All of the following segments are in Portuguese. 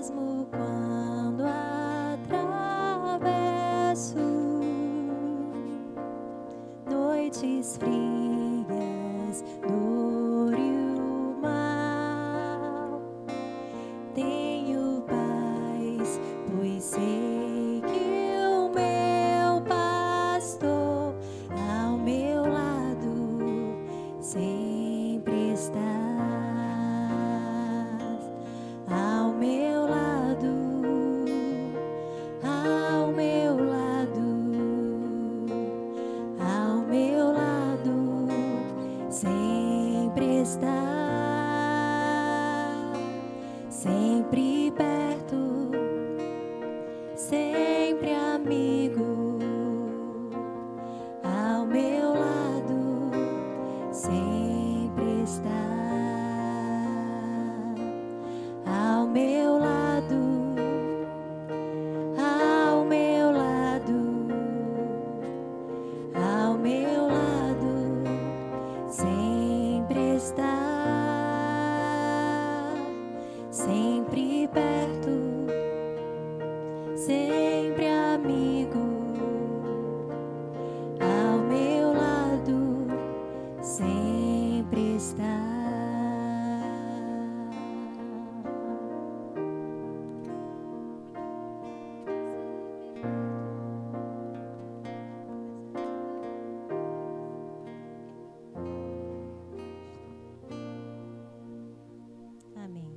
Mesmo quando atravesso noites frias, dor e o mal, tenho paz, pois sei que o meu pastor ao meu lado sempre estás. Ao meu lado, ao meu lado, ao meu lado, sempre está, sempre perto, sempre amigo. Ao meu lado, sempre está. Ao meu lado, ao meu lado, ao meu lado, sempre está, sempre perto, sempre amigo. Ao meu lado, sempre está. Amém.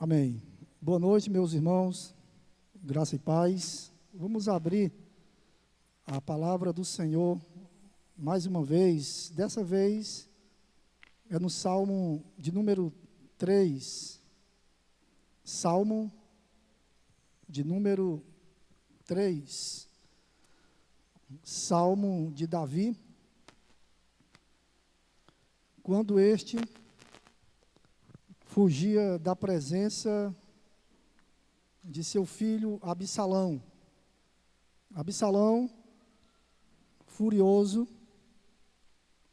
Amém. Boa noite, meus irmãos, graça e paz. Vamos abrir a palavra do Senhor mais uma vez. Dessa vez é no Salmo de número 3. Salmo de número 3. Salmo de Davi. Quando este fugia da presença de seu filho Absalão. Absalão, furioso,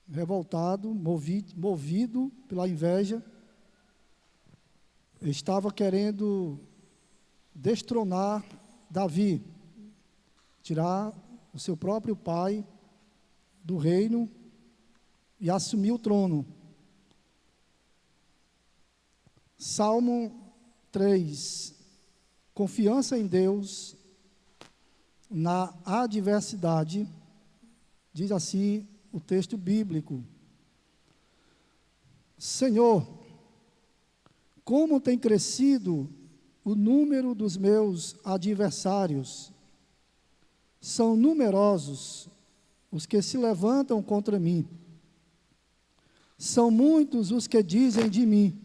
revoltado, movido pela inveja, estava querendo destronar Davi, tirar o seu próprio pai do reino e assumir o trono. Salmo 3, confiança em Deus na adversidade, diz assim o texto bíblico: Senhor, como tem crescido o número dos meus adversários, são numerosos os que se levantam contra mim, são muitos os que dizem de mim,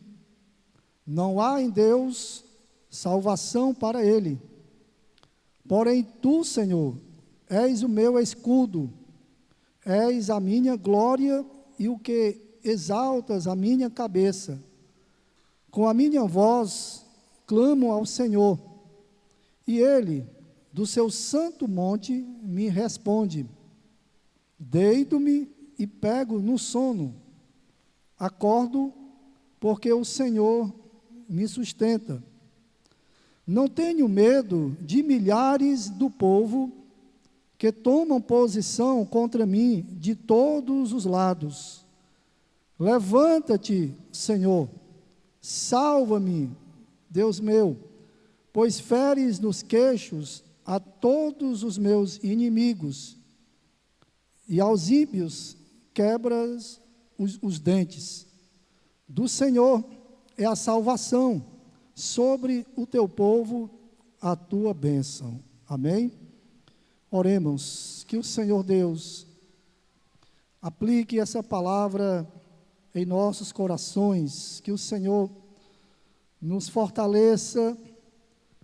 não há em Deus salvação para ele. Porém, tu, Senhor, és o meu escudo, és a minha glória e o que exaltas a minha cabeça. Com a minha voz clamo ao Senhor, e ele, do seu santo monte, me responde. Deito-me e pego no sono. Acordo, porque o Senhor me sustenta. Não tenho medo de milhares do povo que tomam posição contra mim de todos os lados. Levanta-te, Senhor, salva-me, Deus meu, pois feres nos queixos a todos os meus inimigos, e aos ímpios quebras os dentes. Do Senhor é a salvação, sobre o teu povo a tua bênção. Amém? Oremos, que o Senhor Deus aplique essa palavra em nossos corações, que o Senhor nos fortaleça,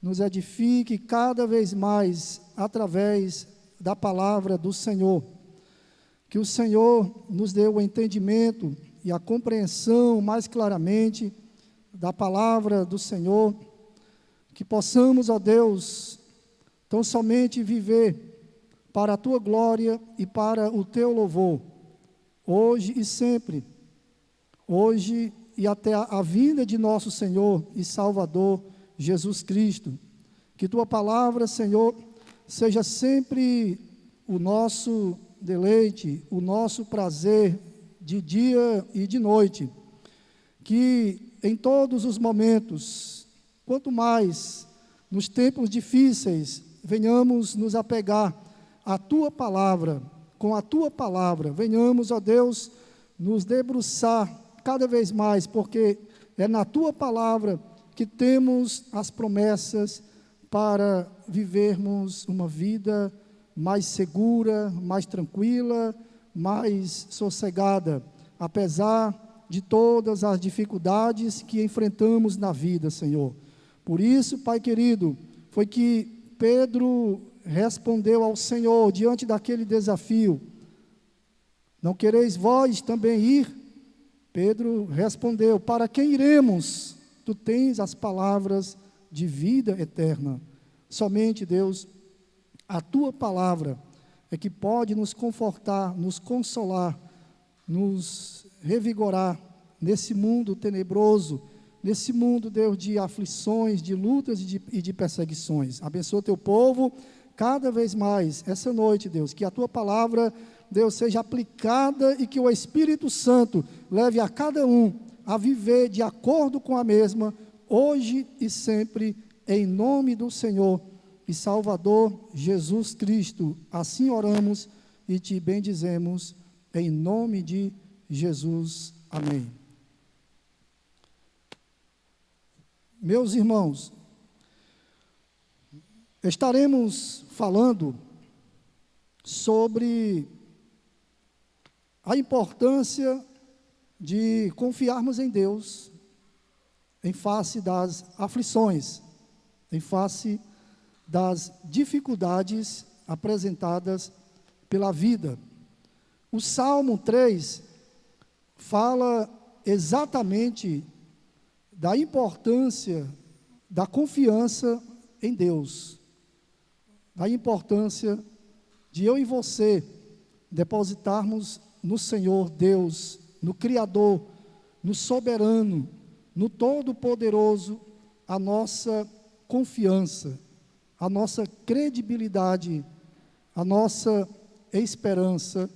nos edifique cada vez mais através da palavra do Senhor. Que o Senhor nos dê o entendimento e a compreensão mais claramente da palavra do Senhor, que possamos, ó Deus, tão somente viver para a Tua glória e para o Teu louvor, hoje e sempre, hoje e até a vinda de nosso Senhor e Salvador Jesus Cristo. Que Tua palavra, Senhor, seja sempre o nosso deleite, o nosso prazer de dia e de noite. Que em todos os momentos, quanto mais nos tempos difíceis, venhamos nos apegar à Tua palavra, com a Tua palavra, venhamos, ó Deus, nos debruçar cada vez mais, porque é na Tua palavra que temos as promessas para vivermos uma vida mais segura, mais tranquila, mais sossegada, apesar de todas as dificuldades que enfrentamos na vida, Senhor. Por isso, Pai querido, foi que Pedro respondeu ao Senhor diante daquele desafio: não quereis vós também ir? Pedro respondeu: para quem iremos? Tu tens as palavras de vida eterna. Somente, Deus, a Tua palavra é que pode nos confortar, nos consolar, nos revigorar nesse mundo tenebroso, nesse mundo, Deus, de aflições, de lutas e de perseguições. Abençoa Teu povo cada vez mais essa noite, Deus, que a Tua palavra, Deus, seja aplicada e que o Espírito Santo leve a cada um a viver de acordo com a mesma, hoje e sempre, em nome do Senhor e Salvador Jesus Cristo. Assim oramos e Te bendizemos, em nome de Jesus. Amém. Meus irmãos, estaremos falando sobre a importância de confiarmos em Deus em face das aflições, em face das dificuldades apresentadas pela vida. O Salmo 3 fala exatamente da importância da confiança em Deus, da importância de eu e você depositarmos no Senhor Deus, no Criador, no Soberano, no Todo-Poderoso, a nossa confiança, a nossa credibilidade, a nossa esperança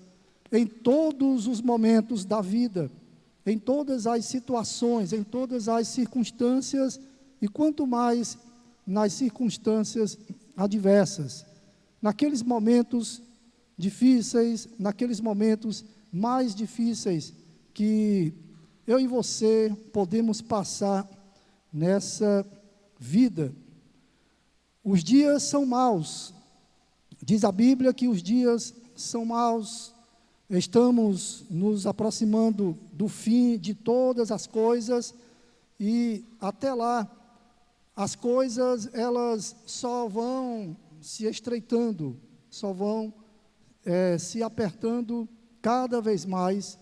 em todos os momentos da vida, em todas as situações, em todas as circunstâncias, e quanto mais nas circunstâncias adversas, naqueles momentos difíceis, naqueles momentos mais difíceis que eu e você podemos passar nessa vida. Os dias são maus, diz a Bíblia que os dias são maus, estamos nos aproximando do fim de todas as coisas, e até lá, as coisas, elas só vão se estreitando, só vão se apertando cada vez mais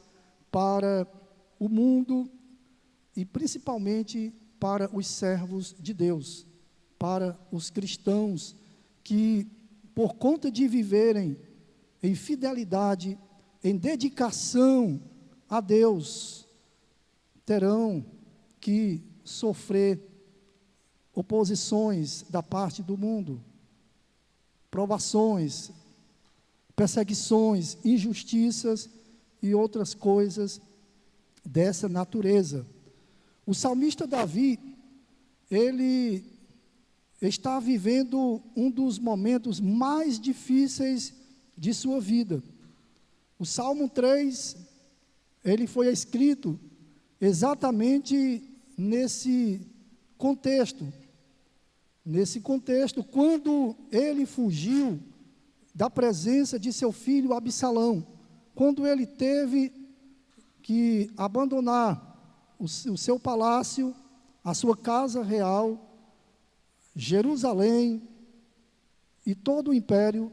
para o mundo e principalmente para os servos de Deus, para os cristãos que, por conta de viverem em fidelidade, em dedicação a Deus, terão que sofrer oposições da parte do mundo, provações, perseguições, injustiças e outras coisas dessa natureza. O salmista Davi, ele está vivendo um dos momentos mais difíceis de sua vida. O Salmo 3, ele foi escrito exatamente nesse contexto, quando ele fugiu da presença de seu filho Absalão, quando ele teve que abandonar o seu palácio, a sua casa real, Jerusalém e todo o império,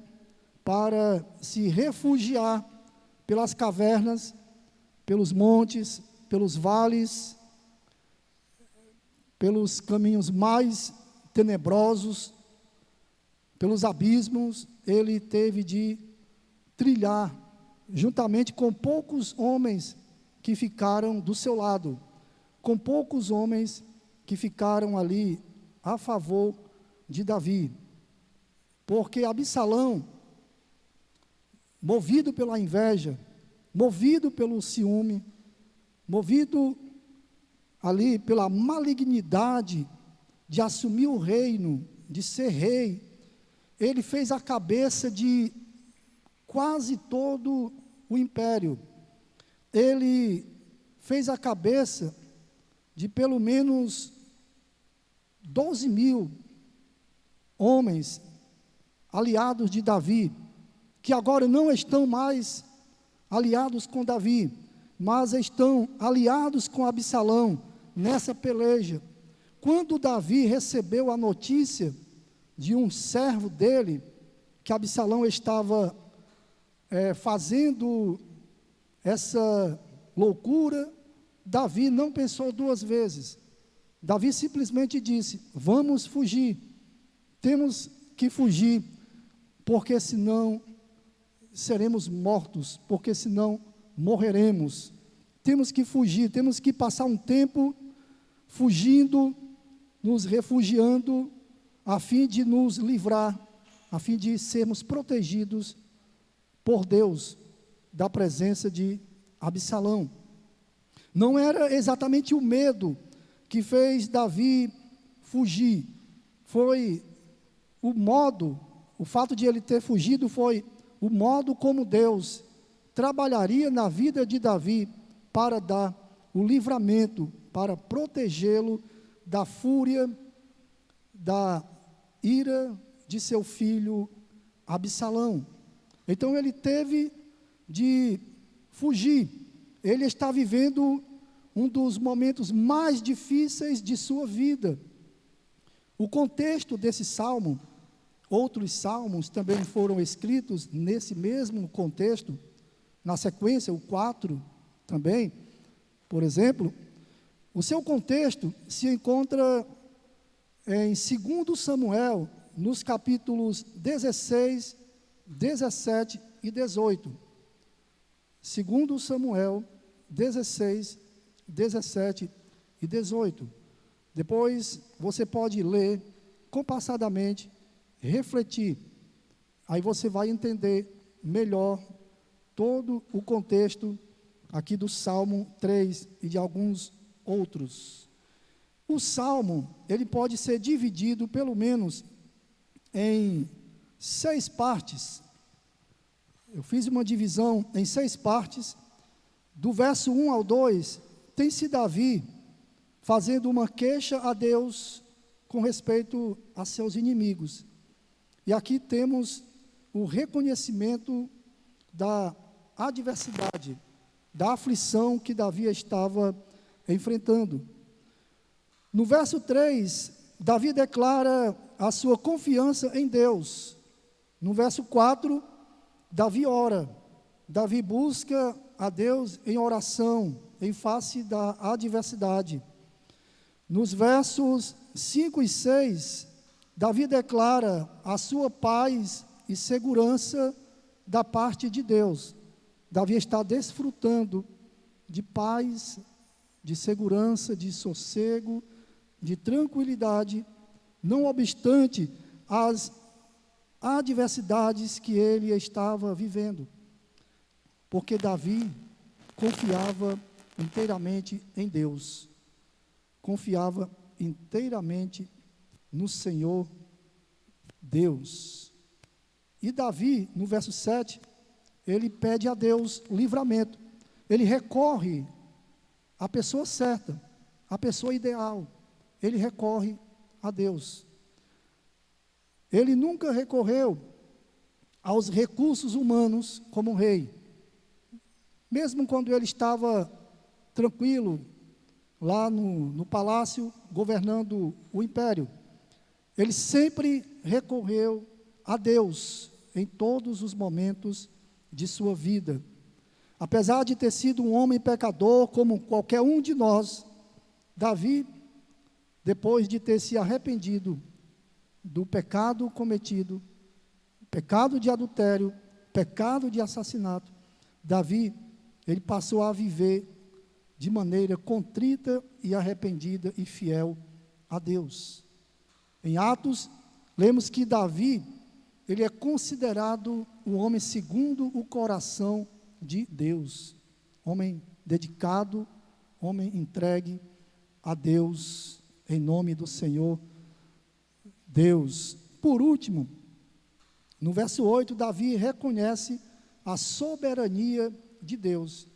para se refugiar pelas cavernas, pelos montes, pelos vales, pelos caminhos mais tenebrosos, pelos abismos. Ele teve de trilhar, juntamente com poucos homens que ficaram do seu lado, com poucos homens que ficaram ali a favor de Davi. Porque Absalão, movido pela inveja, movido pelo ciúme, movido ali pela malignidade de assumir o reino, de ser rei, ele fez a cabeça de quase todo o império. Ele fez a cabeça de pelo menos 12.000 homens aliados de Davi, que agora não estão mais aliados com Davi, mas estão aliados com Absalão nessa peleja. Quando Davi recebeu a notícia de um servo dele, que Absalão estava fazendo essa loucura, Davi não pensou duas vezes. Davi simplesmente disse: vamos fugir, temos que fugir, porque senão seremos mortos, porque senão morreremos. Temos que fugir, temos que passar um tempo fugindo, nos refugiando, a fim de nos livrar, a fim de sermos protegidos por Deus da presença de Absalão. Não era exatamente o medo que fez Davi fugir, foi o fato de ele ter fugido foi o modo como Deus trabalharia na vida de Davi para dar o livramento, para protegê-lo da fúria, da ira de seu filho Absalão. Então ele teve de fugir. Ele está vivendo um dos momentos mais difíceis de sua vida. O contexto desse salmo, outros salmos também foram escritos nesse mesmo contexto, na sequência, o 4 também, por exemplo. O seu contexto se encontra em 2 Samuel, nos capítulos 16, 17 e 18. 2 Samuel 16, 17 e 18. Depois você pode ler compassadamente, refletir. Aí você vai entender melhor todo o contexto aqui do Salmo 3 e de alguns outros. O Salmo, ele pode ser dividido pelo menos em 6 partes. Eu fiz uma divisão em 6 partes. Do verso 1 ao 2, tem-se Davi fazendo uma queixa a Deus com respeito a seus inimigos. E aqui temos o reconhecimento da adversidade, da aflição que Davi estava enfrentando. No verso 3, Davi declara a sua confiança em Deus. No verso 4, Davi ora. Davi busca a Deus em oração, em face da adversidade. Nos versos 5 e 6, Davi declara a sua paz e segurança da parte de Deus. Davi está desfrutando de paz, de segurança, de sossego, de tranquilidade, não obstante as adversidades que ele estava vivendo. Porque Davi confiava inteiramente em Deus, confiava inteiramente no Senhor Deus. E Davi, no verso 7, ele pede a Deus livramento. Ele recorre à pessoa certa, à pessoa ideal. Ele recorre a Deus. Ele nunca recorreu aos recursos humanos como rei. Mesmo quando ele estava tranquilo, lá no palácio, governando o império, ele sempre recorreu a Deus. em todos os momentos de sua vida. Apesar de ter sido um homem pecador, como qualquer um de nós, Davi, depois de ter se arrependido do pecado cometido, pecado de adultério, pecado de assassinato, Davi, ele passou a viver de maneira contrita e arrependida e fiel a Deus. Em Atos, lemos que Davi, ele é considerado um homem segundo o coração de Deus, homem dedicado, homem entregue a Deus, em nome do Senhor Deus. Por último, no verso 8, Davi reconhece a soberania de Deus.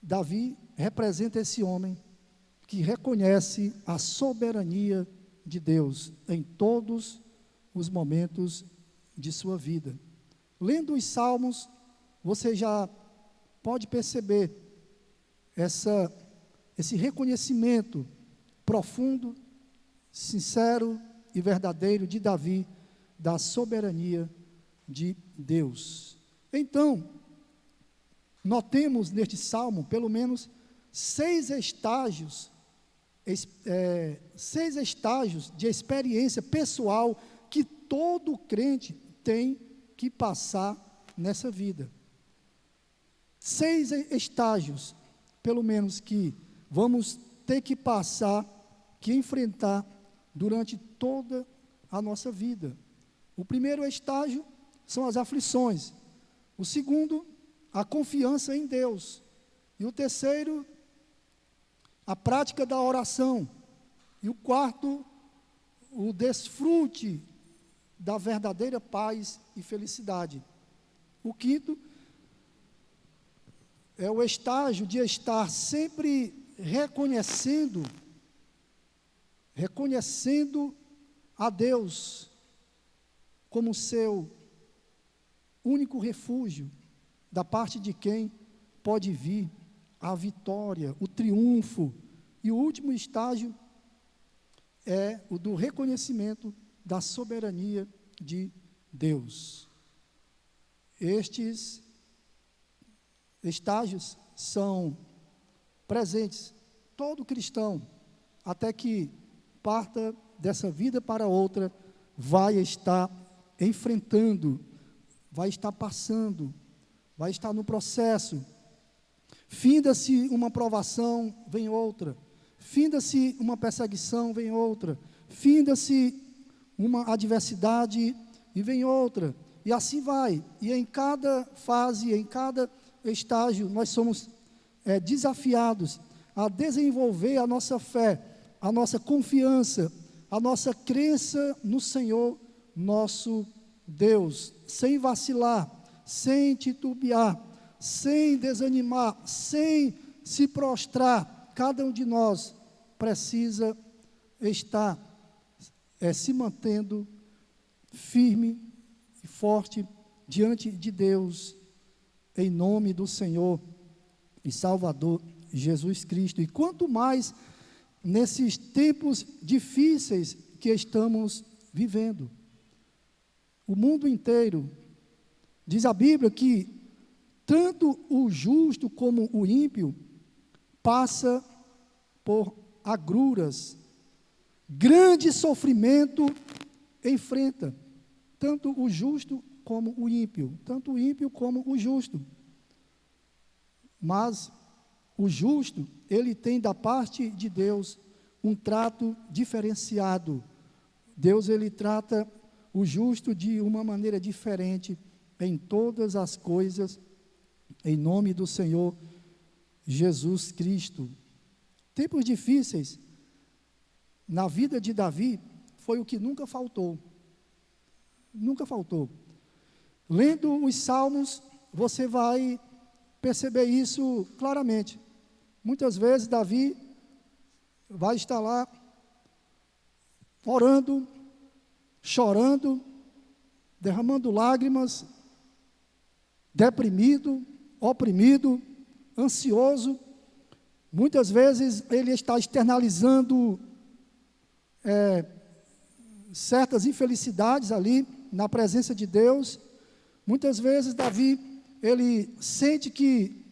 Davi representa esse homem que reconhece a soberania de Deus em todos os momentos de sua vida. Lendo os Salmos, você já pode perceber esse reconhecimento profundo, sincero e verdadeiro de Davi, da soberania de Deus. Então, notemos neste salmo, pelo menos, 6 estágios de experiência pessoal que todo crente tem que passar nessa vida. 6 estágios, pelo menos, que vamos ter que passar, que enfrentar durante toda a nossa vida. O primeiro estágio são as aflições. O segundo, a confiança em Deus. E o terceiro, a prática da oração. E o quarto, o desfrute da verdadeira paz e felicidade. O quinto é o estágio de estar sempre reconhecendo a Deus como seu único refúgio, da parte de quem pode vir a vitória, o triunfo. E o último estágio é o do reconhecimento da soberania de Deus. Estes estágios são presentes, todo cristão, até que parta dessa vida para outra, vai estar enfrentando, vai estar passando, vai estar no processo. Finda-se uma provação, vem outra. Finda-se uma perseguição, vem outra. Finda-se uma adversidade e vem outra. E assim vai. E em cada fase, em cada estágio, nós somos desafiados a desenvolver a nossa fé, a nossa confiança, a nossa crença no Senhor, nosso Deus, sem vacilar, sem titubear, sem desanimar, sem se prostrar. Cada um de nós precisa estar se mantendo firme e forte diante de Deus, em nome do Senhor e Salvador Jesus Cristo. E quanto mais nesses tempos difíceis que estamos vivendo. O mundo inteiro, diz a Bíblia que tanto o justo como o ímpio passa por agruras, grande sofrimento enfrenta, tanto o justo como o ímpio, tanto o ímpio como o justo. Mas o justo, ele tem da parte de Deus um trato diferenciado. Deus, ele trata o justo de uma maneira diferente em todas as coisas, em nome do Senhor Jesus Cristo. Tempos difíceis na vida de Davi foi o que nunca faltou. Nunca faltou. Lendo os Salmos, você vai perceber isso claramente. Muitas vezes Davi vai estar lá orando, chorando, derramando lágrimas, deprimido, oprimido, ansioso. Muitas vezes ele está externalizando certas infelicidades ali, na presença de Deus. Muitas vezes Davi, ele sente que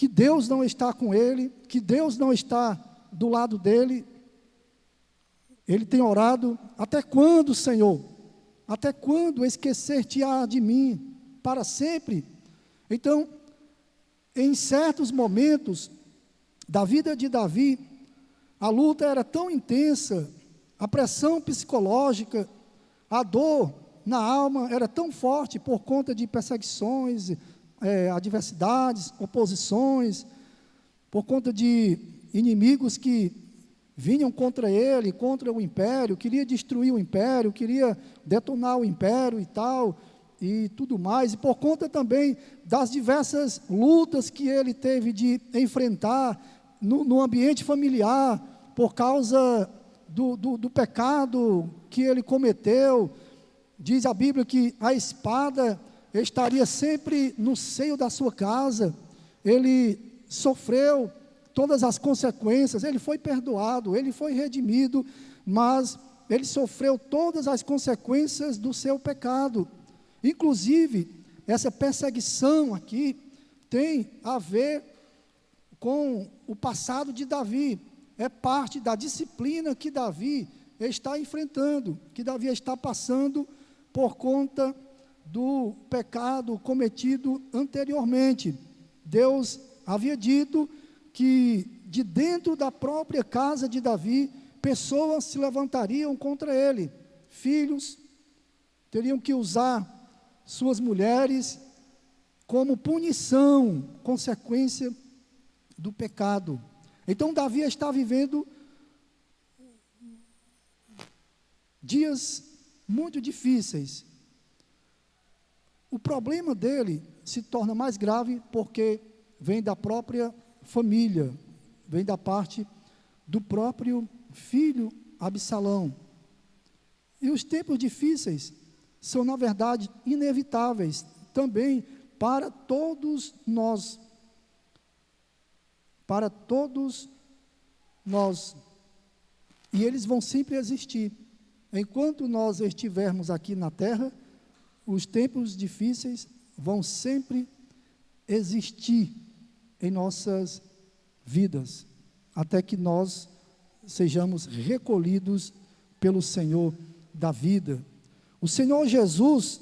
Deus não está com ele, que Deus não está do lado dele. Ele tem orado: até quando, Senhor? Até quando esquecer-te-á de mim para sempre? Então, em certos momentos da vida de Davi, a luta era tão intensa, a pressão psicológica, a dor na alma era tão forte por conta de perseguições, adversidades, oposições, por conta de inimigos que vinham contra ele, contra o império, queria destruir o império, queria detonar o império e tal, e tudo mais, e por conta também das diversas lutas que ele teve de enfrentar no ambiente familiar, por causa do pecado que ele cometeu. Diz a Bíblia que a espada estaria sempre no seio da sua casa. Ele sofreu todas as consequências, ele foi perdoado, ele foi redimido, mas ele sofreu todas as consequências do seu pecado. Inclusive, essa perseguição aqui tem a ver com o passado de Davi, é parte da disciplina que Davi está enfrentando, que Davi está passando por conta do pecado cometido anteriormente. Deus havia dito que de dentro da própria casa de Davi, pessoas se levantariam contra ele, filhos teriam que usar suas mulheres como punição, consequência do pecado. Então Davi está vivendo dias muito difíceis. O problema dele se torna mais grave porque vem da própria família, vem da parte do próprio filho Absalão. E os tempos difíceis são, na verdade, inevitáveis também para todos nós. Para todos nós. E eles vão sempre existir. Enquanto nós estivermos aqui na terra, os tempos difíceis vão sempre existir em nossas vidas, até que nós sejamos recolhidos pelo Senhor da vida. O Senhor Jesus,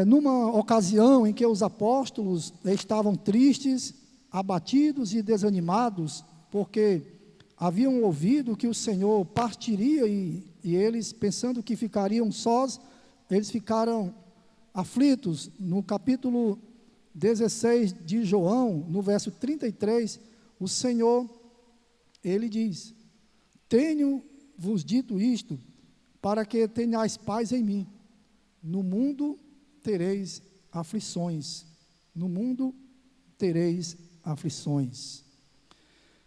numa ocasião em que os apóstolos estavam tristes, abatidos e desanimados, porque haviam ouvido que o Senhor partiria e eles, pensando que ficariam sós, eles ficaram aflitos. No capítulo 16 de João, no verso 33, o Senhor, ele diz: tenho-vos dito isto, para que tenhais paz em mim. No mundo tereis aflições. No mundo tereis aflições.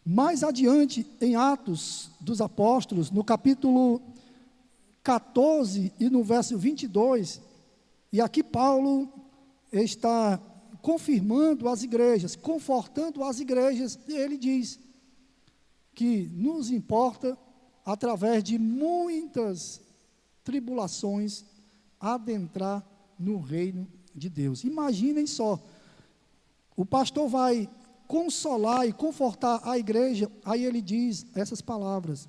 Mais adiante, em Atos dos Apóstolos, no capítulo 14 e no verso 22, e aqui Paulo está confirmando as igrejas, confortando as igrejas, e ele diz que nos importa, através de muitas tribulações, adentrar no reino de Deus. Imaginem só, o pastor vai consolar e confortar a igreja, aí ele diz essas palavras: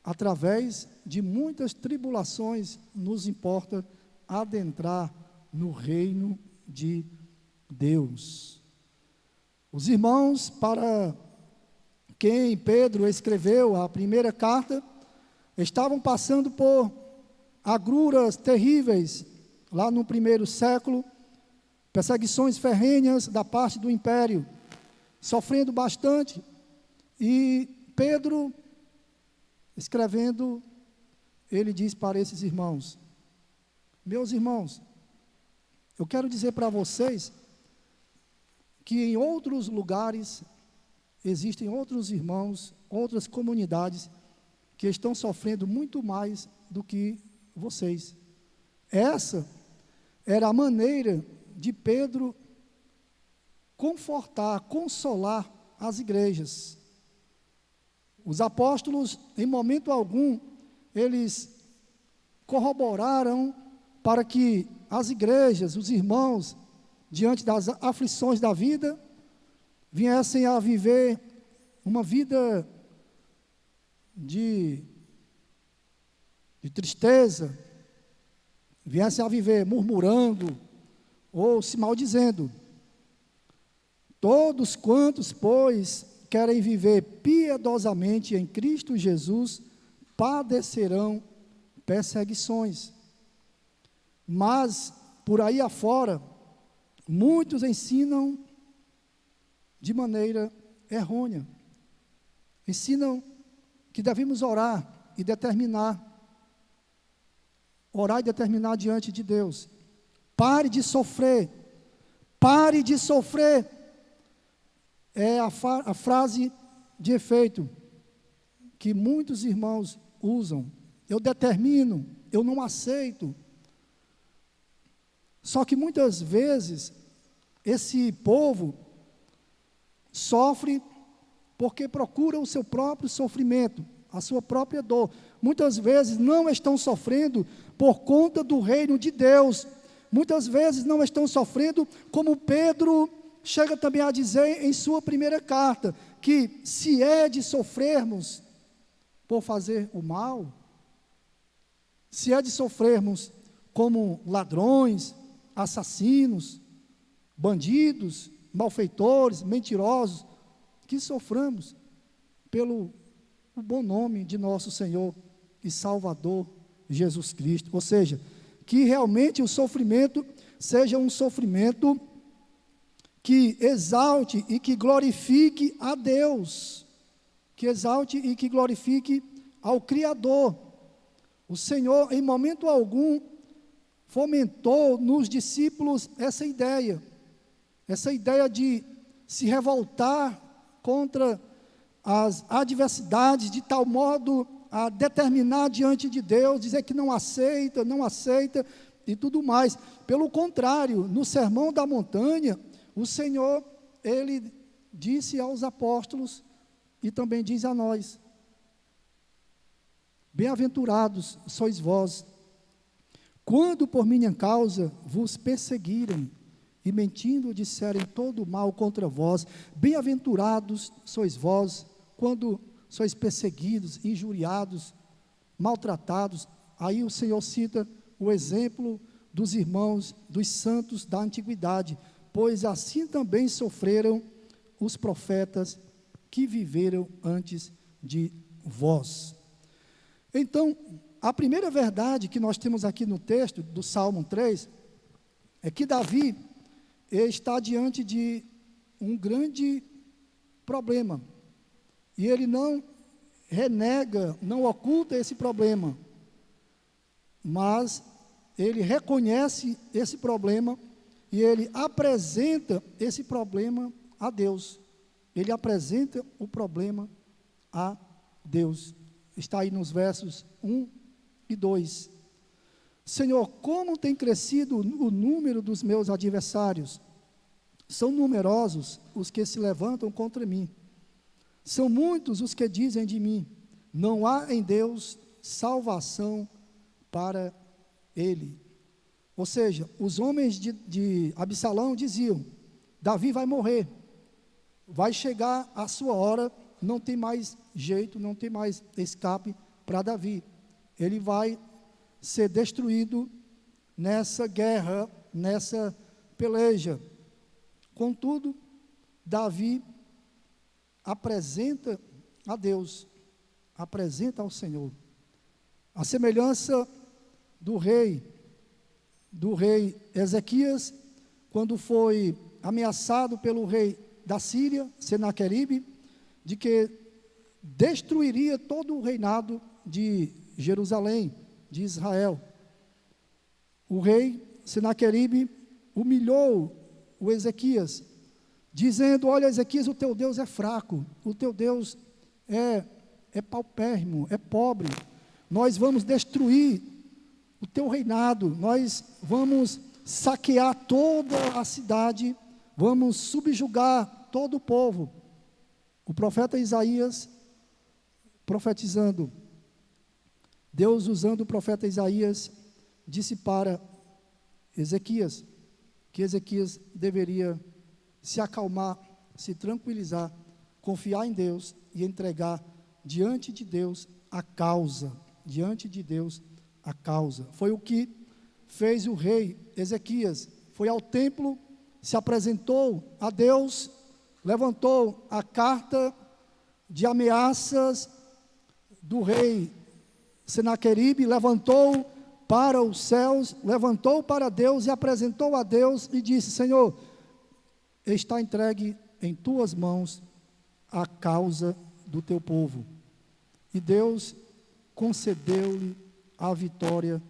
através de muitas tribulações, nos importa adentrar no reino de Deus. Os irmãos para quem Pedro escreveu a primeira carta, estavam passando por agruras terríveis, lá no primeiro século, perseguições ferrenhas da parte do império, sofrendo bastante, e Pedro, escrevendo, ele diz para esses irmãos: meus irmãos, eu quero dizer para vocês que em outros lugares existem outros irmãos, outras comunidades que estão sofrendo muito mais do que vocês. Essa era a maneira de Pedro confortar, consolar as igrejas. Os apóstolos, em momento algum, eles corroboraram para que as igrejas, os irmãos, diante das aflições da vida, viessem a viver uma vida de tristeza, viessem a viver murmurando ou se maldizendo. Todos quantos, pois, querem viver piedosamente em Cristo Jesus, padecerão perseguições. Mas, por aí afora, muitos ensinam de maneira errônea. Ensinam que devemos orar e determinar diante de Deus. Pare de sofrer. Pare de sofrer. É a frase de efeito que muitos irmãos usam. Eu determino, eu não aceito. Só que muitas vezes esse povo sofre porque procura o seu próprio sofrimento, a sua própria dor. Muitas vezes não estão sofrendo por conta do reino de Deus. Muitas vezes não estão sofrendo, como Pedro chega também a dizer em sua primeira carta, que se é de sofrermos por fazer o mal, se é de sofrermos como ladrões, assassinos, bandidos, malfeitores, mentirosos, que soframos pelo bom nome de nosso Senhor e Salvador Jesus Cristo. Ou seja, que realmente o sofrimento seja um sofrimento que exalte e que glorifique a Deus, que exalte e que glorifique ao Criador. O Senhor, em momento algum, fomentou nos discípulos essa ideia de se revoltar contra as adversidades, de tal modo a determinar diante de Deus, dizer que não aceita e tudo mais. Pelo contrário, no Sermão da Montanha, o Senhor, Ele disse aos apóstolos e também diz a nós: bem-aventurados sois vós, quando por minha causa vos perseguirem e mentindo disserem todo mal contra vós. Bem-aventurados sois vós, quando sois perseguidos, injuriados, maltratados. Aí o Senhor cita o exemplo dos irmãos, dos santos da antiguidade, pois assim também sofreram os profetas que viveram antes de vós. Então, a primeira verdade que nós temos aqui no texto do Salmo 3, é que Davi está diante de um grande problema, e ele não renega, não oculta esse problema, mas ele reconhece esse problema, e ele apresenta esse problema a Deus. Ele apresenta o problema a Deus. Está aí nos versos 1 e 2. Senhor, como tem crescido o número dos meus adversários? São numerosos os que se levantam contra mim. São muitos os que dizem de mim: não há em Deus salvação para ele. Ou seja, os homens de Absalão diziam: Davi vai morrer, vai chegar a sua hora, não tem mais jeito, não tem mais escape para Davi. Ele vai ser destruído nessa guerra, nessa peleja. Contudo, Davi apresenta a Deus, apresenta ao Senhor. A semelhança do rei Ezequias, quando foi ameaçado pelo rei da Síria, Senaqueribe, de que destruiria todo o reinado de Jerusalém, de Israel. O rei Senaqueribe humilhou o Ezequias, dizendo: olha, Ezequias, o teu Deus é fraco, o teu Deus é paupérrimo, é pobre. Nós vamos destruir o teu reinado, nós vamos saquear toda a cidade, vamos subjugar todo o povo. O profeta Isaías, profetizando, Deus, usando o profeta Isaías, disse para Ezequias que Ezequias deveria se acalmar, se tranquilizar, confiar em Deus e entregar diante de Deus a causa. Diante de Deus a causa. Foi o que fez o rei Ezequias. Foi ao templo, se apresentou a Deus, levantou a carta de ameaças do rei Senaqueribe, levantou para os céus, levantou para Deus e apresentou a Deus e disse: Senhor, está entregue em tuas mãos a causa do teu povo. E Deus concedeu-lhe a vitória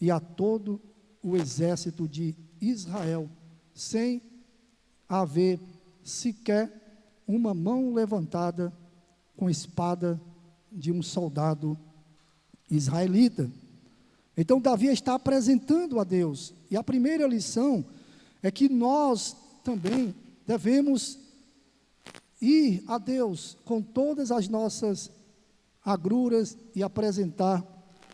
e a todo o exército de Israel, sem haver sequer uma mão levantada com espada de um soldado israelita. Então Davi está apresentando a Deus, e a primeira lição é que nós também devemos ir a Deus com todas as nossas agruras e apresentar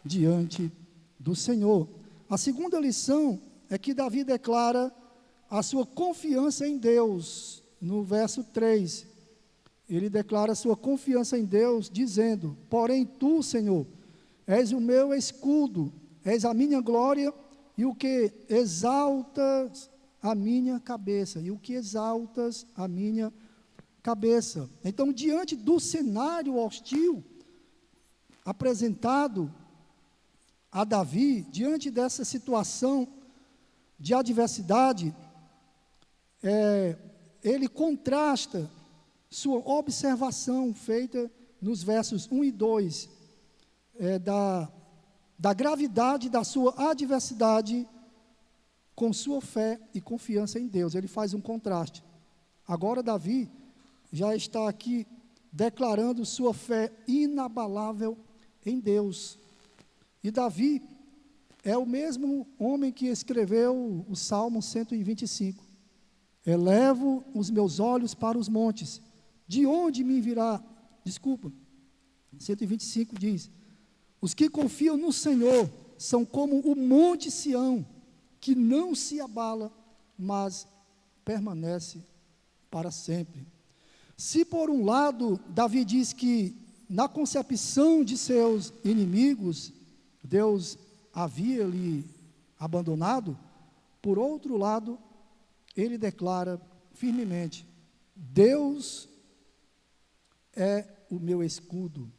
diante do Senhor. A segunda lição é que Davi declara a sua confiança em Deus. No verso 3, ele declara a sua confiança em Deus, dizendo: porém tu, Senhor, és o meu escudo, és a minha glória e o que exaltas a minha cabeça, e o que exaltas a minha cabeça. Então, diante do cenário hostil apresentado a Davi, diante dessa situação de adversidade, ele contrasta sua observação feita nos versos 1 e 2, da gravidade da sua adversidade com sua fé e confiança em Deus. Ele faz um contraste. Agora Davi já está aqui declarando sua fé inabalável em Deus. E Davi é o mesmo homem que escreveu o Salmo 125. Elevo os meus olhos para os montes. De onde me virá? 125 diz: os que confiam no Senhor são como o monte Sião, que não se abala, mas permanece para sempre. Se por um lado Davi diz que na concepção de seus inimigos Deus havia lhe abandonado, por outro lado ele declara firmemente: Deus é o meu escudo,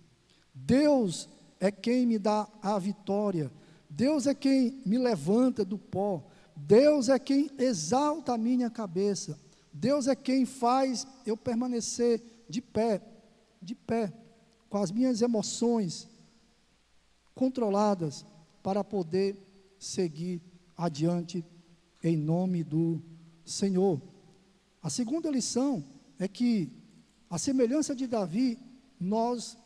Deus é quem me dá a vitória, Deus é quem me levanta do pó, Deus é quem exalta a minha cabeça, Deus é quem faz eu permanecer de pé, com as minhas emoções controladas, para poder seguir adiante em nome do Senhor. A segunda lição é que, à semelhança de Davi, nós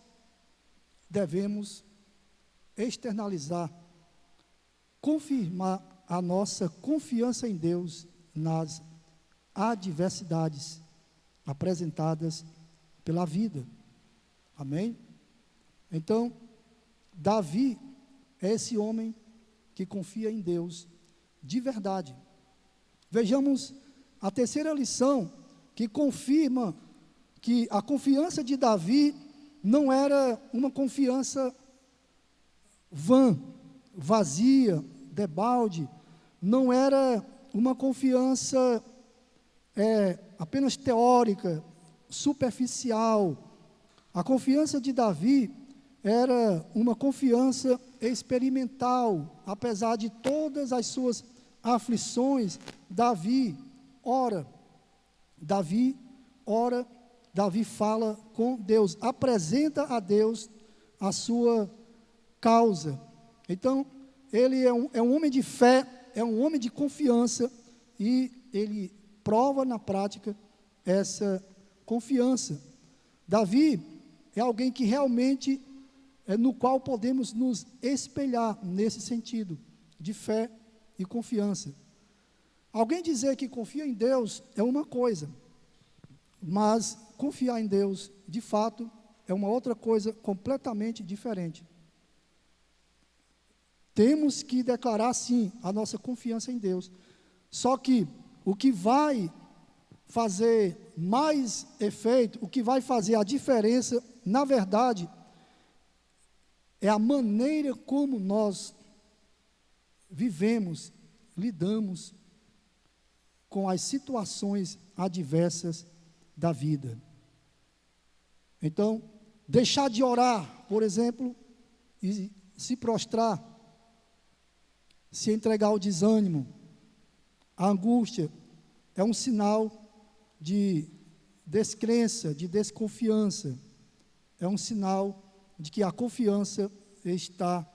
devemos externalizar, confirmar a nossa confiança em Deus nas adversidades apresentadas pela vida. Amém? Então, Davi é esse homem que confia em Deus de verdade. Vejamos a terceira lição, que confirma que a confiança de Davi não era uma confiança vã, vazia, debalde, não era uma confiança apenas teórica, superficial. A confiança de Davi era uma confiança experimental. Apesar de todas as suas aflições, Davi ora, Davi fala com Deus, apresenta a Deus a sua causa. Então, ele é um homem de fé, é um homem de confiança, e ele prova na prática essa confiança. Davi é alguém que realmente, no qual podemos nos espelhar nesse sentido, de fé e confiança. Alguém dizer que confia em Deus é uma coisa, mas confiar em Deus, de fato, é uma outra coisa completamente diferente. Temos que declarar, sim, a nossa confiança em Deus. Só que o que vai fazer mais efeito, o que vai fazer a diferença, na verdade, é a maneira como nós vivemos, lidamos com as situações adversas da vida. Então, deixar de orar, por exemplo, e se prostrar, se entregar ao desânimo, a angústia, é um sinal de descrença, de desconfiança. É um sinal de que a confiança está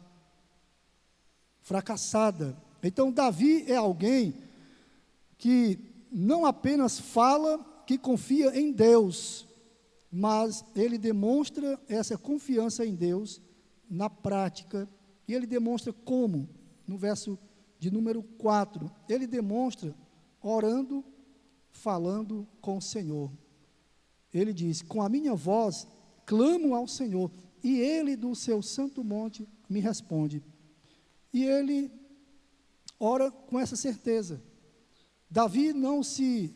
fracassada. Então, Davi é alguém que não apenas fala que confia em Deus, mas ele demonstra essa confiança em Deus na prática. E ele demonstra como? No verso de número 4, ele demonstra orando, falando com o Senhor. Ele diz: com a minha voz clamo ao Senhor, e ele do seu santo monte me responde. E ele ora com essa certeza. Davi não se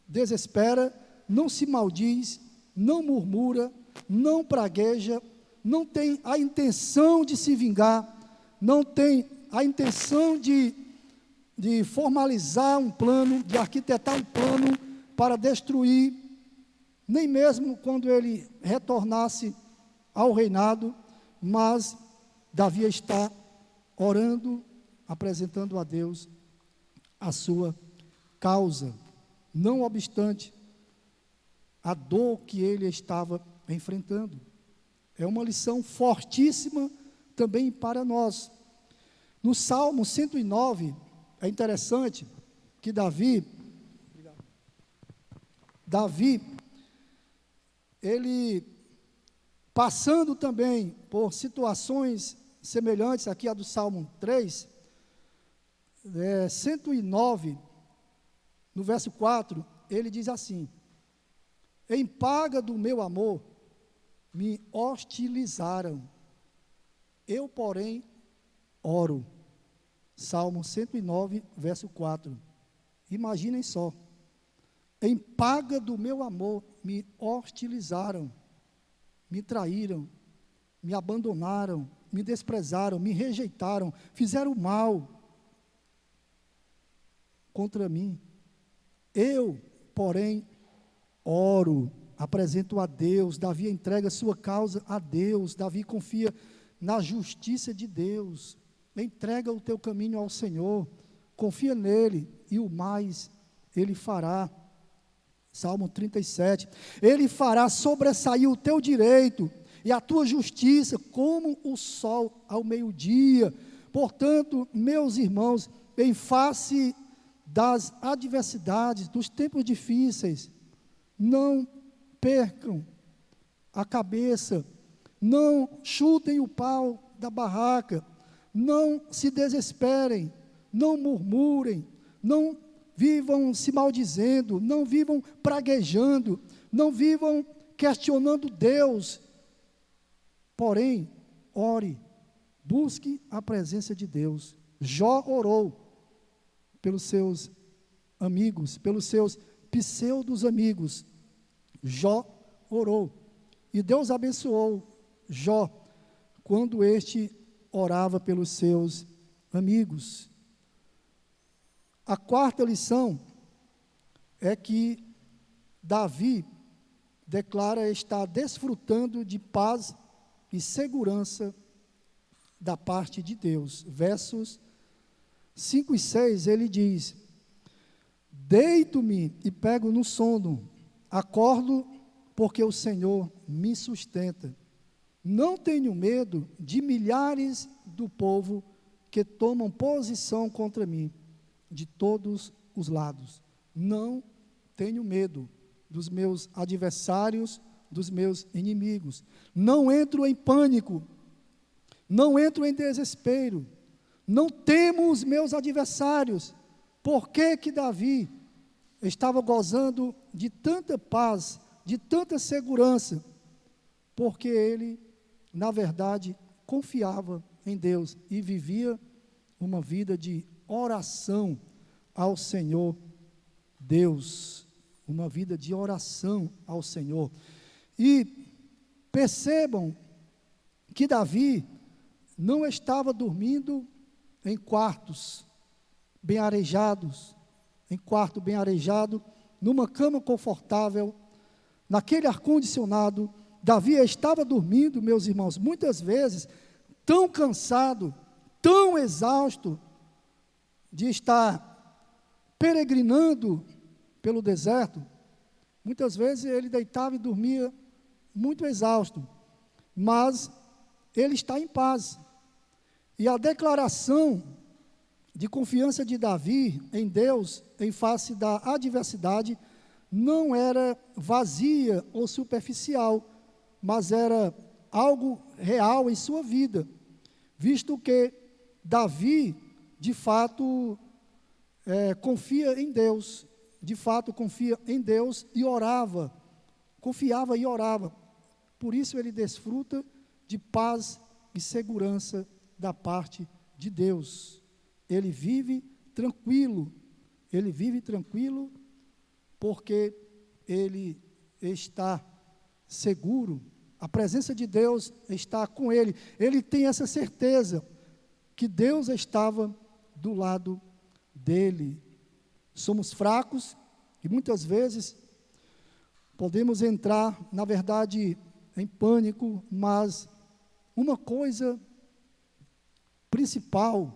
desespera, não se maldiz, não murmura, não pragueja, não tem a intenção de se vingar, não tem a intenção de formalizar um plano, de arquitetar um plano para destruir, nem mesmo quando ele retornasse ao reinado, mas Davi está orando, apresentando a Deus a sua causa, não obstante a dor que ele estava enfrentando. É uma lição fortíssima também para nós. No Salmo 109, é interessante que Davi, ele, passando também por situações semelhantes aqui a do Salmo 3, 109, no verso 4, ele diz assim: em paga do meu amor, me hostilizaram, eu, porém, oro. Salmo 109, verso 4. Imaginem só. Em paga do meu amor, me hostilizaram, me traíram, me abandonaram, me desprezaram, me rejeitaram, fizeram mal contra mim. Eu, porém, oro, apresento a Deus. Davi entrega sua causa a Deus. Davi confia na justiça de Deus. Entrega o teu caminho ao Senhor, confia nele, e o mais ele fará. Salmo 37, ele fará sobressair o teu direito e a tua justiça como o sol ao meio-dia. Portanto, meus irmãos, em face das adversidades, dos tempos difíceis, não percam a cabeça, não chutem o pau da barraca, não se desesperem, não murmurem, não vivam se maldizendo, não vivam praguejando, não vivam questionando Deus. Porém, ore, busque a presença de Deus. Jó orou pelos seus amigos, pelos seus pseudos amigos. Jó orou, e Deus abençoou Jó quando este orava pelos seus amigos. A quarta lição é que Davi declara estar desfrutando de paz e segurança da parte de Deus. Versos 5 e 6, ele diz: deito-me e pego no sono, acordo porque o Senhor me sustenta. Não tenho medo de milhares do povo que tomam posição contra mim, de todos os lados. Não tenho medo dos meus adversários, dos meus inimigos. Não entro em pânico, não entro em desespero, não temo os meus adversários. Por que que Davi estava gozando de tanta paz, de tanta segurança? Porque ele, na verdade, confiava em Deus e vivia uma vida de oração ao Senhor Deus, uma vida de oração ao Senhor. E percebam que Davi não estava dormindo em quartos bem arejados, em quarto bem arejado, numa cama confortável, naquele ar-condicionado. Davi estava dormindo, meus irmãos, muitas vezes, tão cansado, tão exausto, de estar peregrinando pelo deserto. Muitas vezes ele deitava e dormia muito exausto, mas ele está em paz. E a declaração de confiança de Davi em Deus, em face da adversidade, não era vazia ou superficial, mas era algo real em sua vida, visto que Davi, de fato, confia em Deus, de fato confia em Deus e orava, confiava e orava. Por isso ele desfruta de paz e segurança da parte de Deus. Ele vive tranquilo porque ele está seguro, a presença de Deus está com ele. Ele tem essa certeza que Deus estava do lado dele. Somos fracos e muitas vezes podemos entrar, na verdade, em pânico, mas uma coisa principal,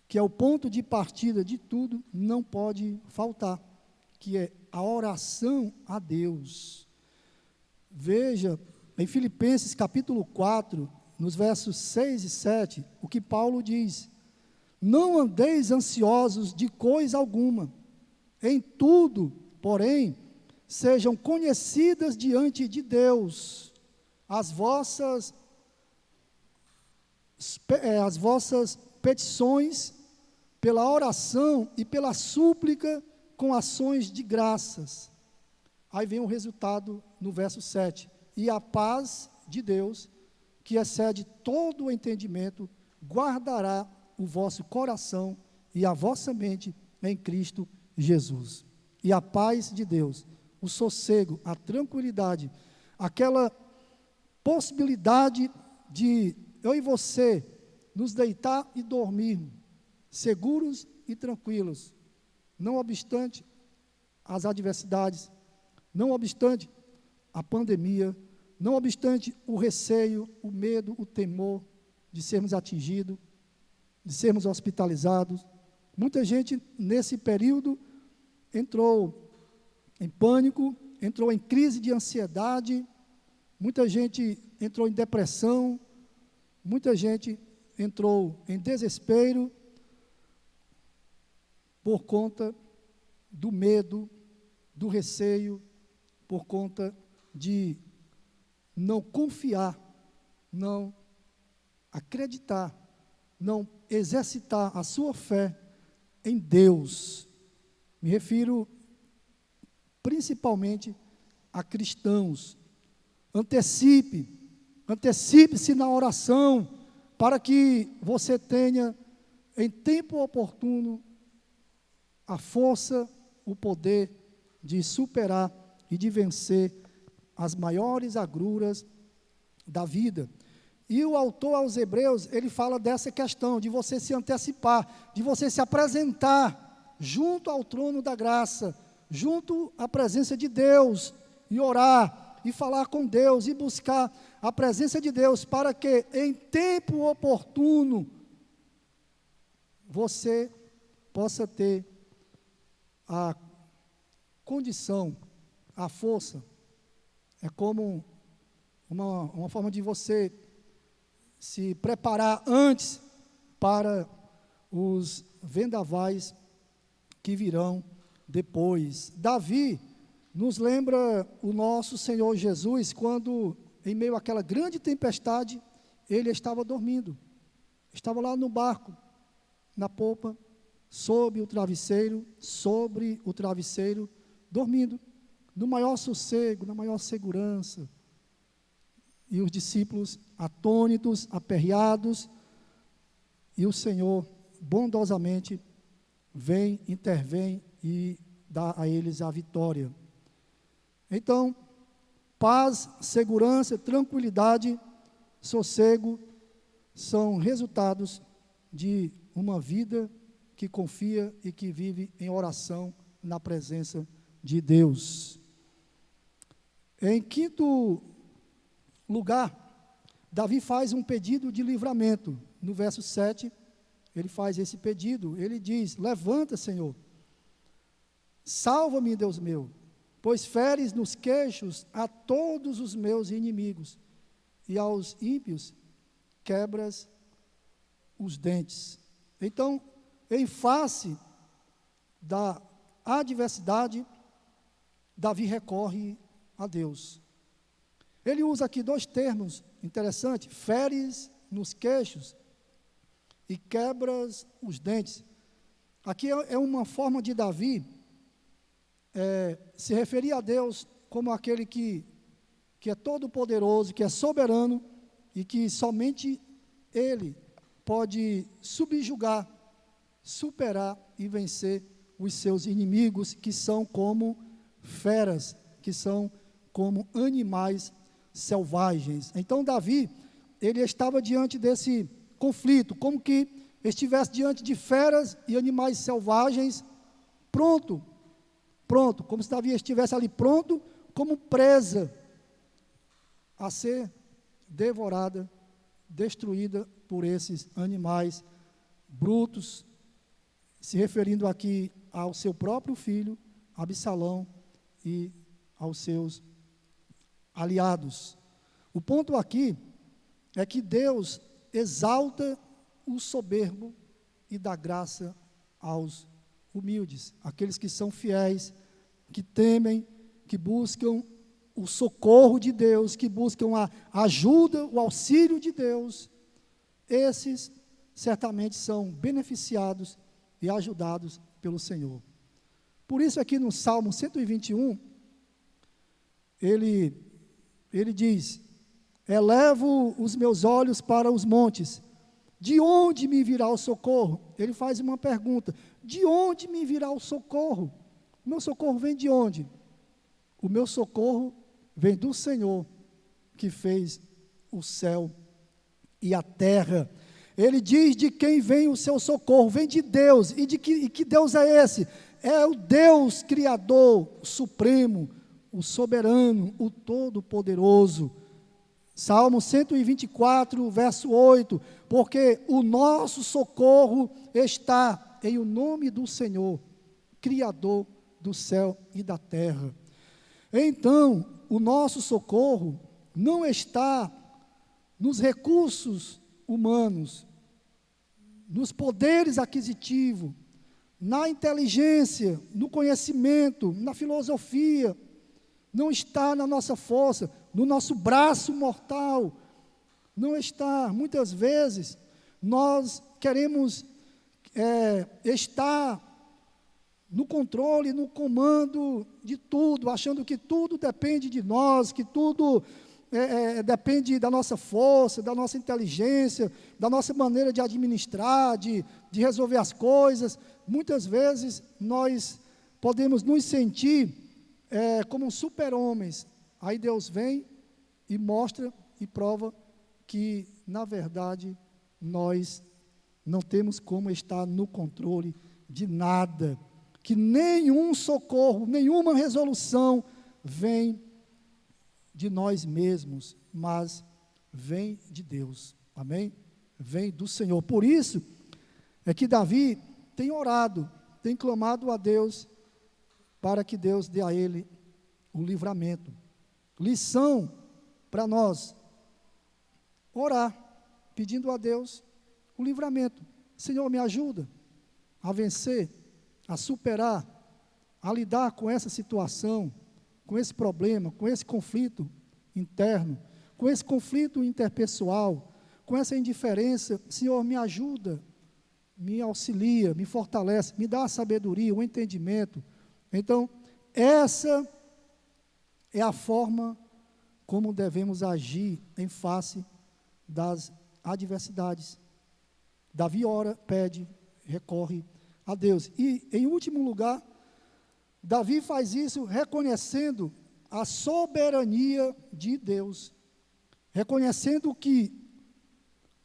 que é o ponto de partida de tudo, não pode faltar, que é a oração a Deus. Veja, em Filipenses capítulo 4, nos versos 6 e 7, o que Paulo diz: não andeis ansiosos de coisa alguma, em tudo, porém, sejam conhecidas diante de Deus as vossas petições, pela oração e pela súplica, com ações de graças. Aí vem o resultado no verso 7. E a paz de Deus, que excede todo o entendimento, guardará o vosso coração e a vossa mente em Cristo Jesus. E a paz de Deus, o sossego, a tranquilidade, aquela possibilidade de eu e você nos deitar e dormir seguros e tranquilos, não obstante as adversidades, não obstante a pandemia, não obstante o receio, o medo, o temor de sermos atingidos, de sermos hospitalizados. Muita gente nesse período entrou em pânico, entrou em crise de ansiedade, muita gente entrou em depressão, muita gente entrou em desespero por conta do medo, do receio, por conta de não confiar, não acreditar, não exercitar a sua fé em Deus. Me refiro principalmente a cristãos. Antecipe-se na oração, para que você tenha, em tempo oportuno, a força, o poder de superar e de vencer as maiores agruras da vida. E o autor aos Hebreus, ele fala dessa questão, de você se antecipar, de você se apresentar junto ao trono da graça, junto à presença de Deus, e orar, e falar com Deus, e buscar a presença de Deus, para que em tempo oportuno, você possa ter a condição, a força. É como uma forma de você se preparar antes para os vendavais que virão depois. Davi nos lembra o nosso Senhor Jesus, quando, em meio àquela grande tempestade, ele estava dormindo. Estava lá no barco, na popa, sobre o travesseiro, dormindo, no maior sossego, na maior segurança, e os discípulos atônitos, aperreados, e o Senhor bondosamente vem, intervém e dá a eles a vitória. Então, paz, segurança, tranquilidade, sossego são resultados de uma vida que confia e que vive em oração na presença de Deus. Em quinto lugar, Davi faz um pedido de livramento. No verso 7, ele faz esse pedido. Ele diz: levanta, Senhor, salva-me, Deus meu, pois feres nos queixos a todos os meus inimigos, e aos ímpios quebras os dentes. Então, em face da adversidade, Davi recorre a Deus. Ele usa aqui dois termos interessantes: feres nos queixos e quebras os dentes. Aqui é uma forma de Davi se referir a Deus como aquele que é todo poderoso, que é soberano e que somente Ele pode subjugar, superar e vencer os seus inimigos, que são como feras, que são como animais selvagens. Então Davi, ele estava diante desse conflito, como que estivesse diante de feras e animais selvagens, pronto, como se Davi estivesse ali pronto, como presa a ser devorada, destruída por esses animais brutos, se referindo aqui ao seu próprio filho, Absalão, e aos seus aliados. O ponto aqui é que Deus exalta o soberbo e dá graça aos humildes, aqueles que são fiéis, que temem, que buscam o socorro de Deus, que buscam a ajuda, o auxílio de Deus. Esses certamente são beneficiados e ajudados pelo Senhor. Por isso aqui no Salmo 121, ele diz: elevo os meus olhos para os montes, de onde me virá o socorro? Ele faz uma pergunta: de onde me virá o socorro? O meu socorro vem de onde? O meu socorro vem do Senhor, que fez o céu e a terra. Ele diz de quem vem o seu socorro, vem de Deus. E que Deus é esse? É o Deus Criador, Supremo, o Soberano, o Todo-Poderoso. Salmo 124, verso 8, porque o nosso socorro está em o nome do Senhor, Criador do céu e da terra. Então, o nosso socorro não está nos recursos humanos, nos poderes aquisitivos, na inteligência, no conhecimento, na filosofia, não está na nossa força, no nosso braço mortal, não está. Muitas vezes, nós queremos estar no controle, no comando de tudo, achando que tudo depende de nós, que tudo depende da nossa força, da nossa inteligência, da nossa maneira de administrar, de resolver as coisas. Muitas vezes, nós podemos nos sentir como super-homens. Aí Deus vem e mostra e prova que, na verdade, nós não temos como estar no controle de nada, que nenhum socorro, nenhuma resolução vem de nós mesmos, mas vem de Deus, amém? Vem do Senhor. Por isso é que Davi tem orado, tem clamado a Deus, para que Deus dê a ele o livramento. Lição para nós: orar, pedindo a Deus o livramento. Senhor, me ajuda a vencer, a superar, a lidar com essa situação, com esse problema, com esse conflito interno, com esse conflito interpessoal, com essa indiferença. Senhor, me ajuda, me auxilia, me fortalece, me dá a sabedoria, o entendimento. Então, essa é a forma como devemos agir em face das adversidades. Davi ora, pede, recorre a Deus. E, em último lugar, Davi faz isso reconhecendo a soberania de Deus, reconhecendo que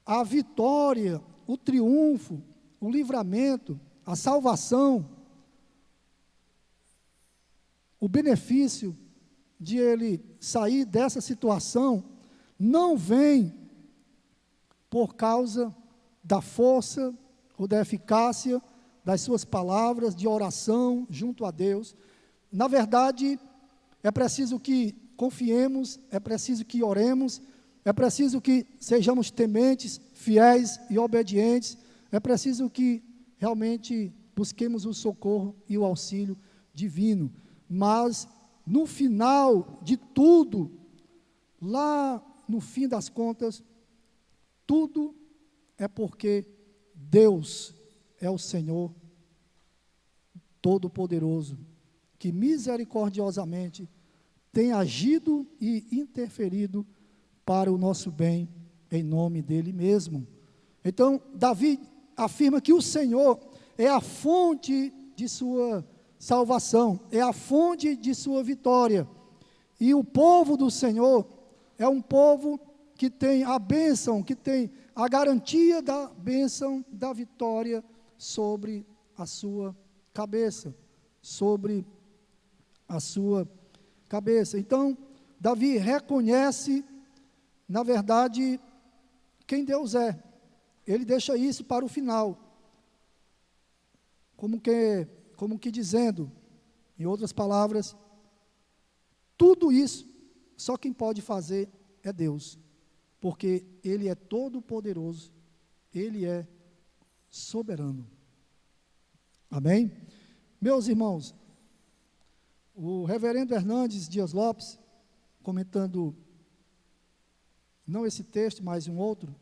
a vitória, o triunfo, o livramento, a salvação, o benefício de ele sair dessa situação não vem por causa da força ou da eficácia das suas palavras de oração junto a Deus. Na verdade, é preciso que confiemos, é preciso que oremos, é preciso que sejamos tementes, fiéis e obedientes, é preciso que realmente busquemos o socorro e o auxílio divino. Mas, no final de tudo, lá no fim das contas, tudo é porque Deus é o Senhor Todo-Poderoso, que misericordiosamente tem agido e interferido para o nosso bem, em nome dele mesmo. Então, Davi afirma que o Senhor é a fonte de sua salvação, é a fonte de sua vitória. E o povo do Senhor é um povo que tem a bênção, que tem a garantia da bênção da vitória sobre a sua cabeça, sobre a sua cabeça. Então, Davi reconhece, na verdade, quem Deus é. Ele deixa isso para o final, como que dizendo, em outras palavras, tudo isso, só quem pode fazer é Deus, porque Ele é todo poderoso, Ele é soberano. Amém? Meus irmãos, o reverendo Hernandes Dias Lopes, comentando, não esse texto, mas um outro,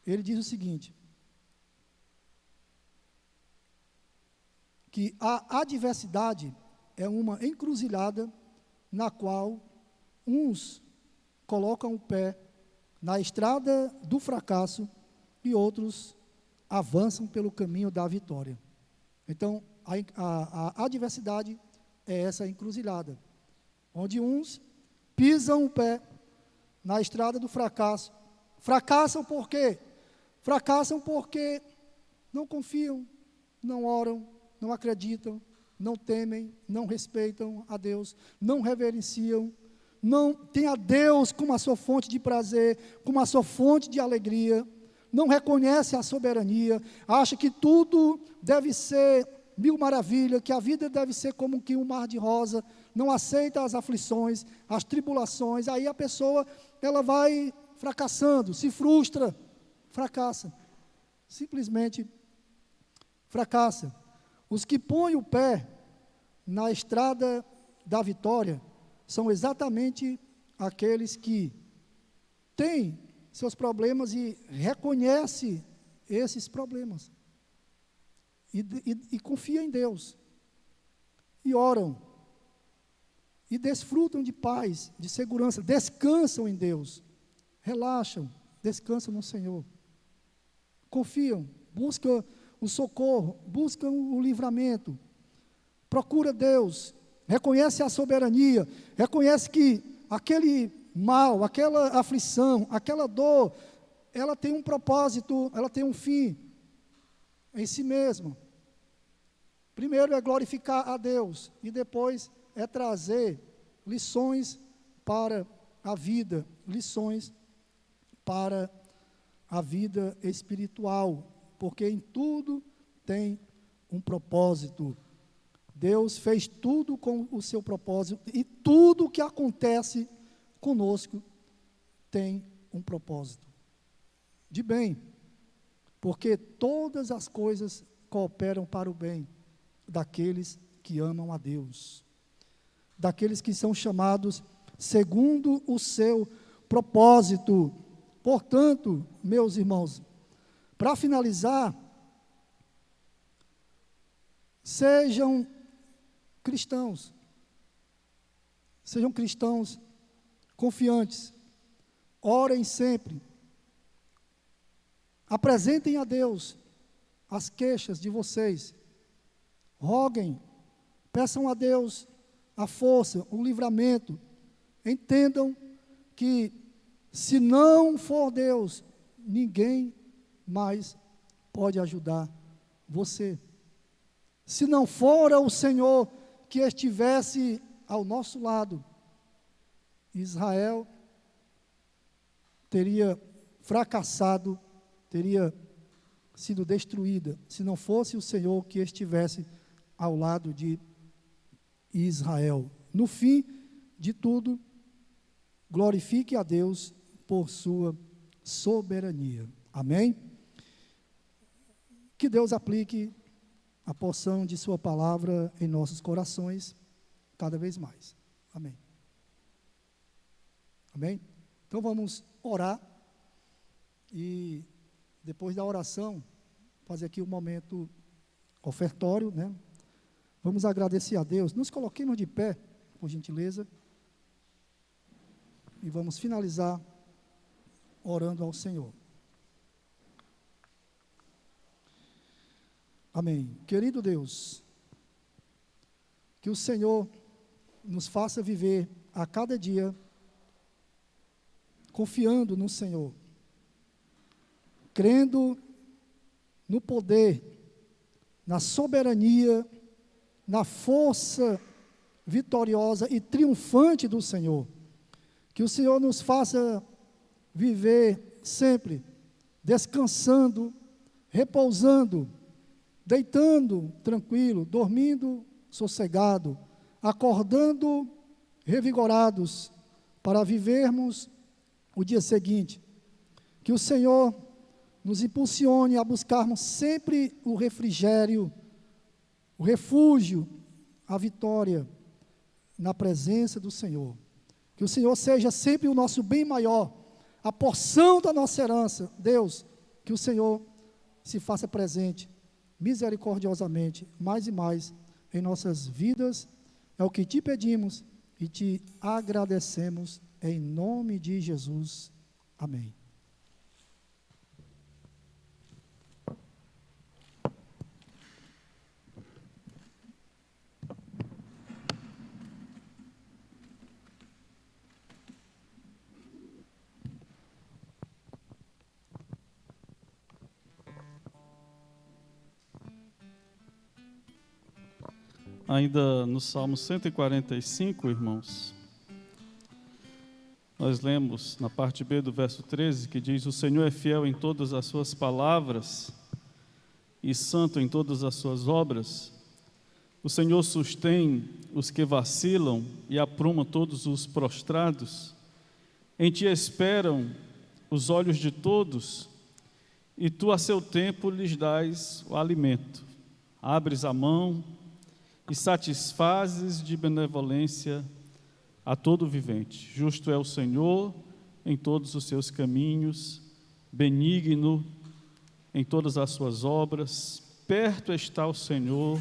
ele diz o seguinte, que a adversidade é uma encruzilhada na qual uns colocam o pé na estrada do fracasso e outros avançam pelo caminho da vitória. Então, a adversidade é essa encruzilhada, onde uns pisam o pé na estrada do fracasso. Fracassam por quê? Fracassam porque não confiam, não oram, não acreditam, não temem, não respeitam a Deus, não reverenciam, não têm a Deus como a sua fonte de prazer, como a sua fonte de alegria, não reconhece a soberania, acha que tudo deve ser mil maravilhas, que a vida deve ser como que um mar de rosa, não aceita as aflições, as tribulações, aí a pessoa, ela vai fracassando, se frustra, fracassa, simplesmente fracassa. Os que põem o pé na estrada da vitória são exatamente aqueles que têm seus problemas e reconhecem esses problemas. E confiam em Deus. E oram. E desfrutam de paz, de segurança. Descansam em Deus. Relaxam. Descansam no Senhor. Confiam. Buscam o socorro. Buscam o livramento. Procura Deus. Reconhece a soberania. Reconhece que aquele mal, aquela aflição, aquela dor, ela tem um propósito, ela tem um fim em si mesma. Primeiro é glorificar a Deus e depois é trazer lições para a vida, lições para a vida espiritual, porque em tudo tem um propósito. Deus fez tudo com o seu propósito e tudo que acontece conosco tem um propósito de bem, porque todas as coisas cooperam para o bem daqueles que amam a Deus, daqueles que são chamados segundo o seu propósito. Portanto, meus irmãos, para finalizar, sejam cristãos. Sejam cristãos confiantes. Orem sempre. Apresentem a Deus as queixas de vocês. Roguem. Peçam a Deus a força, o livramento. Entendam que se não for Deus, ninguém mais pode ajudar você. Se não fora o Senhor que estivesse ao nosso lado, Israel teria fracassado, teria sido destruída, se não fosse o Senhor que estivesse ao lado de Israel. No fim de tudo, glorifique a Deus por sua soberania. Amém? Que Deus aplique a porção de sua palavra em nossos corações cada vez mais. Amém. Amém? Então vamos orar e depois da oração fazer aqui um momento ofertório, né? Vamos agradecer a Deus. Nos coloquemos de pé, por gentileza, e vamos finalizar orando ao Senhor. Amém. Querido Deus, que o Senhor nos faça viver a cada dia confiando no Senhor, crendo no poder, na soberania, na força vitoriosa e triunfante do Senhor. Que o Senhor nos faça viver sempre descansando, repousando, deitando tranquilo, dormindo sossegado, acordando revigorados para vivermos o dia seguinte. Que o Senhor nos impulsione a buscarmos sempre o refrigério, o refúgio, a vitória na presença do Senhor. Que o Senhor seja sempre o nosso bem maior, a porção da nossa herança. Deus, que o Senhor se faça presente misericordiosamente, mais e mais, em nossas vidas. É o que te pedimos e te agradecemos, em nome de Jesus. Amém. Ainda no Salmo 145, irmãos, nós lemos na parte B do verso 13, que diz: o Senhor é fiel em todas as suas palavras e santo em todas as suas obras. O Senhor sustém os que vacilam e apruma todos os prostrados. Em ti esperam os olhos de todos, e tu a seu tempo lhes dás o alimento. Abres a mão e satisfazes de benevolência a todo vivente. Justo é o Senhor em todos os seus caminhos, benigno em todas as suas obras. Perto está o Senhor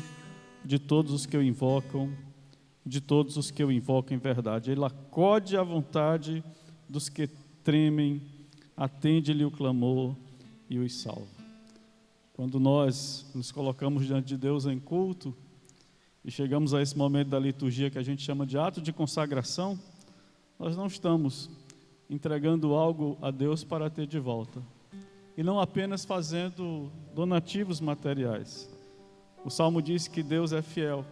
de todos os que o invocam, de todos os que o invocam em verdade. Ele acode à vontade dos que tremem, atende-lhe o clamor e os salva. Quando nós nos colocamos diante de Deus em culto, e chegamos a esse momento da liturgia que a gente chama de ato de consagração, nós não estamos entregando algo a Deus para ter de volta. E não apenas fazendo donativos materiais. O Salmo diz que Deus é fiel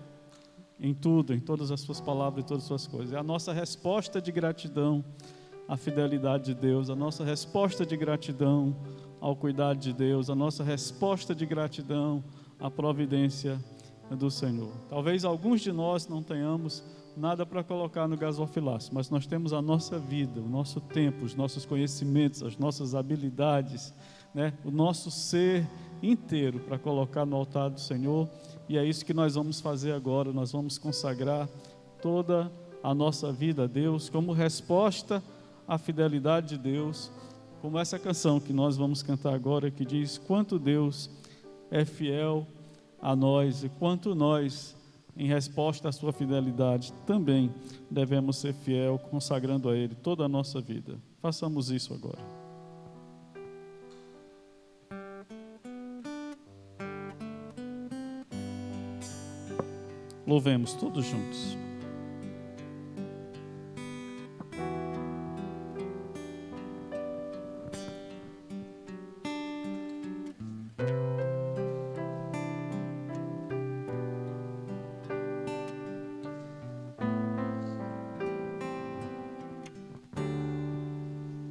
em tudo, em todas as suas palavras e todas as suas coisas. É a nossa resposta de gratidão à fidelidade de Deus, a nossa resposta de gratidão ao cuidado de Deus, a nossa resposta de gratidão à providência do Senhor. Talvez alguns de nós não tenhamos nada para colocar no gasofilácio, mas nós temos a nossa vida, o nosso tempo, os nossos conhecimentos, as nossas habilidades, né? O nosso ser inteiro para colocar no altar do Senhor, e é isso que nós vamos fazer agora. Nós vamos consagrar toda a nossa vida a Deus, como resposta à fidelidade de Deus, como essa canção que nós vamos cantar agora, que diz: quanto Deus é fiel a nós e quanto nós em resposta à sua fidelidade, também devemos ser fiel, consagrando a Ele toda a nossa vida. Façamos isso agora. Louvemos todos juntos.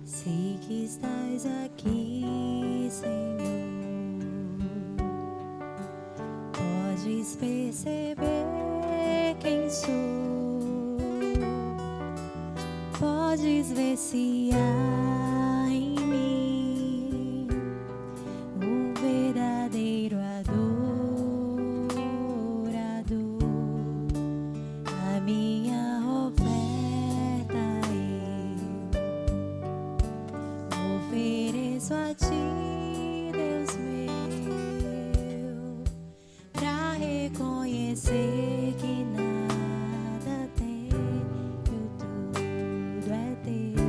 Sei que estás aqui, Senhor. Podes perceber quem sou. Podes ver se há em mim um verdadeiro adorador. A minha oferta ofereço a ti, Deus meu, pra reconhecer que nada tenho, tudo é teu.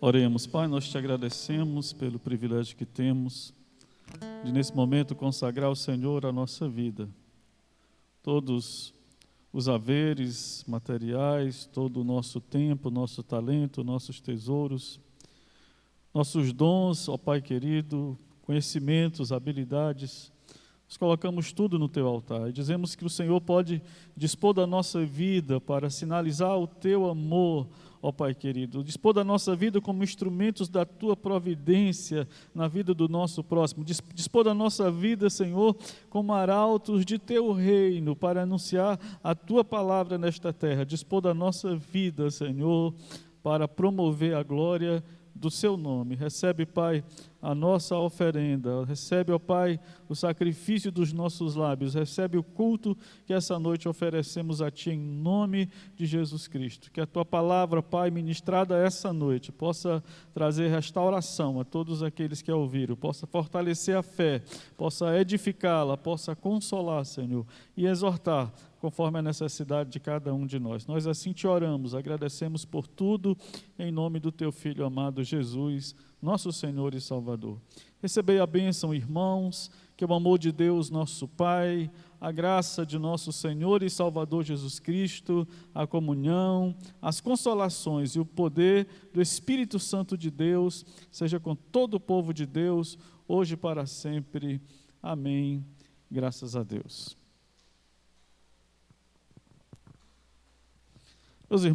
Oremos. Pai, nós te agradecemos pelo privilégio que temos de, nesse momento, consagrar ao Senhor a nossa vida. Todos os haveres materiais, todo o nosso tempo, nosso talento, nossos tesouros, nossos dons, ó Pai querido, conhecimentos, habilidades, nós colocamos tudo no Teu altar e dizemos que o Senhor pode dispor da nossa vida para sinalizar o Teu amor, ó Pai querido, dispor da nossa vida como instrumentos da Tua providência na vida do nosso próximo, dispor da nossa vida, Senhor, como arautos de Teu reino para anunciar a Tua palavra nesta terra, dispor da nossa vida, Senhor, para promover a glória do Seu nome. Recebe, Pai, a nossa oferenda, recebe, ó Pai, o sacrifício dos nossos lábios, recebe o culto que essa noite oferecemos a Ti em nome de Jesus Cristo. Que a Tua palavra, Pai, ministrada essa noite, possa trazer restauração a todos aqueles que a ouviram, possa fortalecer a fé, possa edificá-la, possa consolar, Senhor, e exortar conforme a necessidade de cada um de nós. Nós assim Te oramos, agradecemos por tudo, em nome do Teu Filho amado Jesus, nosso Senhor e Salvador. Recebei a bênção, irmãos, que o amor de Deus, nosso Pai, a graça de nosso Senhor e Salvador Jesus Cristo, a comunhão, as consolações e o poder do Espírito Santo de Deus, seja com todo o povo de Deus, hoje e para sempre. Amém. Graças a Deus.